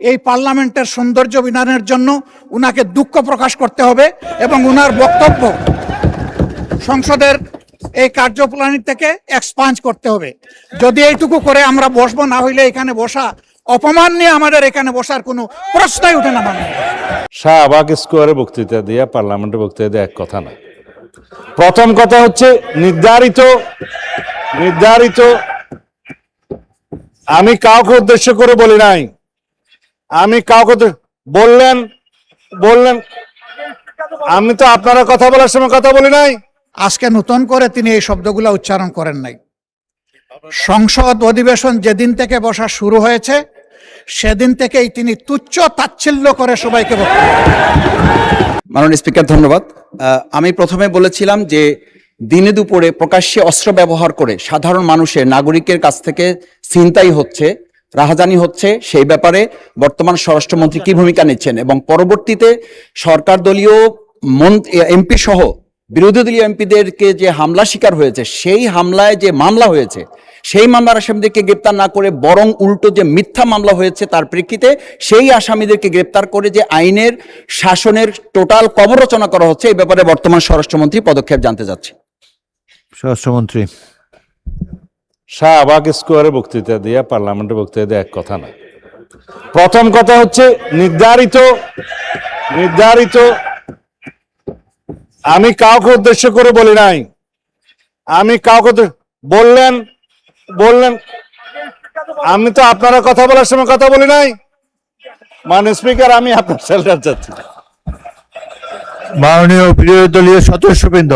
এই পার্লামেন্টের সৌন্দর্য বিধানের জন্য উনাকে দুঃখ প্রকাশ করতে হবে এবং উনার বক্তব্য সংসদের এই কার্যপ্রণালী থেকে এক্সপাঞ্জ করতে হবে। যদি এইটুকু করে আমরা বসবো, না হইলে এখানে বসা অপমান নিয়ে আমাদের এখানে বসার কোনো প্রশ্নই উঠে না। মানে শাহবাগ স্কোয়ারে বক্তৃতা দিয়া পার্লামেন্টে বক্তৃতা দেওয়া এক কথা না। প্রথম কথা হচ্ছে নির্ধারিত আমি কাউকে উদ্দেশ্য করে বলি নাই। আমি কাউকে বললেন আমি তো আপনারা কথা বলার সময় কথা বলি নাই। আজকে নতুন করে তিনি এই শব্দগুলো উচ্চারণ করেন নাই। সংসদ অধিবেশন যেদিন থেকে বসা শুরু হয়েছে সেদিন থেকেই তিনি তুচ্ছ তাচ্ছিল্য করে সবাইকে বক্তব্য। মাননীয় স্পিকার, ধন্যবাদ। আমি প্রথমে বলেছিলাম যে দিনে দুপুরে প্রকাশ্যে অস্ত্র ব্যবহার করে সাধারণ মানুষের নাগরিকের কাছ থেকে ছিনতাই হচ্ছে, রাহাজানি হচ্ছে, সেই ব্যাপারে বর্তমান স্বরাষ্ট্রমন্ত্রী কি ভূমিকা নিচ্ছেন এবং পরবর্তীতে সরকার দলীয় এমপি সহ বিরোধী দলীয় এমপিদেরকে যে হামলা শিকার হয়েছে, সেই হামলায় যে মামলা হয়েছে, সেই মামলার আসামিদেরকে গ্রেপ্তার না করে বরং উল্টো যে মিথ্যা মামলা হয়েছে তার প্রেক্ষিতে সেই আসামিদেরকে গ্রেপ্তার করে যে আইনের শাসনের টোটাল কবরচনা করা হচ্ছে, এই ব্যাপারে বর্তমান স্বরাষ্ট্রমন্ত্রী পদক্ষেপ জানতে চাচ্ছি। স্বরাষ্ট্রমন্ত্রী। শাহবাগ স্কোয়ারে বক্তৃতা দিয়া পার্লামেন্টে বক্তৃতা দেওয়া এক কথা না। প্রথম কথা হচ্ছে নির্ধারিত আমি কাউকে উদ্দেশ্য করে বলি নাই। আমি কাউকে বললেন আমি তো আপনারা কথা বলার সময় কথা বলি নাই। মাননীয় স্পিকার, আমি আপনার শেল্টার চাচ্ছি। মাননীয় বিরোধী দলীয় সদস্যবৃন্দ,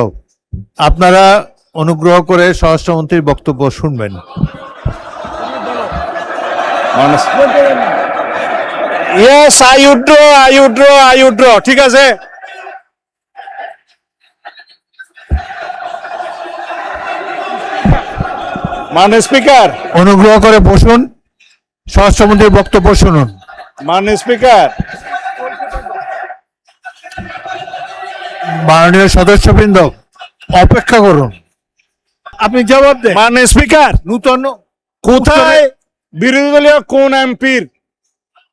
আপনারা অনুগ্রহ করে স্বরাষ্ট্রমন্ত্রীর বক্তব্য শুনবেন। Yes, I withdraw. ঠিক আছে। মাননীয় স্পিকার, অনুগ্রহ করে বসুন, স্বরাষ্ট্রমন্ত্রীর বক্তব্য শুনুন। মাননীয় স্পিকার, মাননীয় সদস্যবৃন্দ, অপেক্ষা করুন, আপনি জবাব দেন। মাননীয় স্পিকার, নূতন কোথায় বিরোধী দলীয় কোন এমপির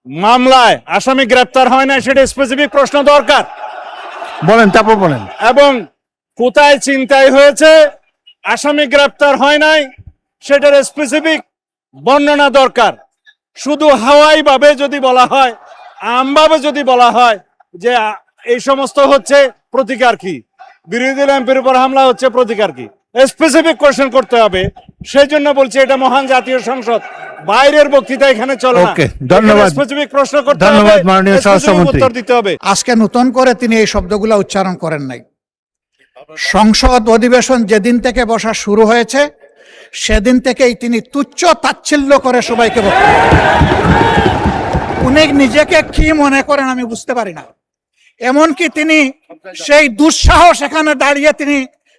মামলায় আসামি গ্রেপ্তার হয় না সেটা স্পেসিফিক প্রশ্ন দরকার। বলেন, তারপর বলেন। এবং কোথায় ছিনতাই হয়েছে, আসামি গ্রেপ্তার হয় নাই, সেটার স্পেসিফিক বর্ণনা দরকার। শুধু হাওয়াই ভাবে যদি বলা হয়, আমভাবে যদি বলা হয় যে এই সমস্ত হচ্ছে প্রতিকার কি, বিরোধী দল এমপির উপর হামলা হচ্ছে প্রতিকার কি, স্পেসিফিক কোশ্চেন করতে হবে। সেই জন্য বলছি এটা মহান জাতীয় সংসদ, বাইরের বক্তৃতা এখানে চলে না। ওকে, ধন্যবাদ। স্পেসিফিক প্রশ্ন করতে হবে, ধন্যবাদ মাননীয় স্বরাষ্ট্রমন্ত্রী। উত্তর দিতে হবে। আজকে নতুন করে তিনি এই শব্দগুলো উচ্চারণ করেন নাই। সংসদ অধিবেশন যেদিন থেকে বসা শুরু হয়েছে সেদিন থেকেই তিনি তুচ্ছ তাচ্ছিল্য করে সবাইকে বক্তব্য। উনি নিজেকে কি মনে করেন আমি বুঝতে পারি না। এমনকি তিনি সেই দুঃসাহস এখানে দাঁড়িয়ে তিনি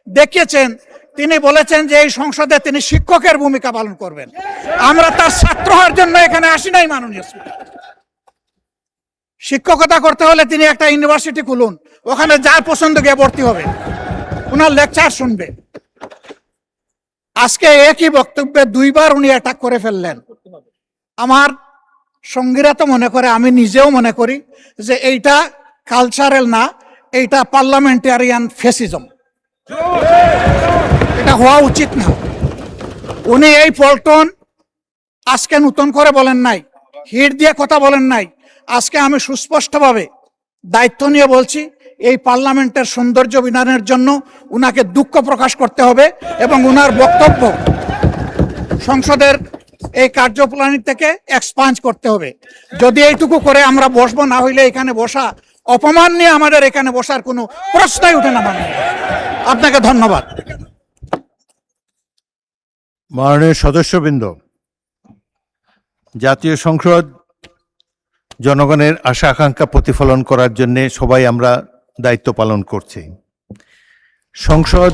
দেখিয়েছেন। তিনি বলেছেন যে এই সংসদে তিনি শিক্ষকের ভূমিকা পালন করবেন। আমরা তার ছাত্র হওয়ার জন্য এখানে আসি নাই। মাননীয় স্পিকার, শিক্ষকতা করতে হলে তিনি একটা ইউনিভার্সিটি খুলুন, ওখানে যার পছন্দ গিয়ে ভর্তি হবে, ওনার লেকচার শুনবে। আজকে একই বক্তব্যে দুইবার উনি অ্যাটাক করে ফেললেন। আমার সঙ্গীরা তো মনে করে, আমি নিজেও মনে করি যে এইটা কালচারাল না, এইটা পার্লামেন্টারিয়ান ফেসিজম। এটা হওয়া উচিত না। উনি এই পল্টন আজকে নতুন করে বলেন নাই, হিট দিয়ে কথা বলেন নাই। আজকে আমি সুস্পষ্টভাবে দায়িত্ব নিয়ে বলছি, এই পার্লামেন্টের সৌন্দর্য বিধানের জন্য উনাকে দুঃখ প্রকাশ করতে হবে এবং উনার বক্তব্য সংসদের এই কার্যপ্রণালী থেকে এক্সপাঞ্জ করতে হবে। যদি এইটুকু করে আমরা বসবো, না হইলে এখানে বসা অপমান নিয়ে আমাদের এখানে বসার কোনো প্রশ্নই উঠে না। মানে আপনাকে ধন্যবাদ। মাননীয় সদস্যবৃন্দ, জাতীয় সংসদ জনগণের আশা আকাঙ্ক্ষা প্রতিফলন করার জন্য সবাই আমরা দায়িত্ব পালন করছি। সংসদ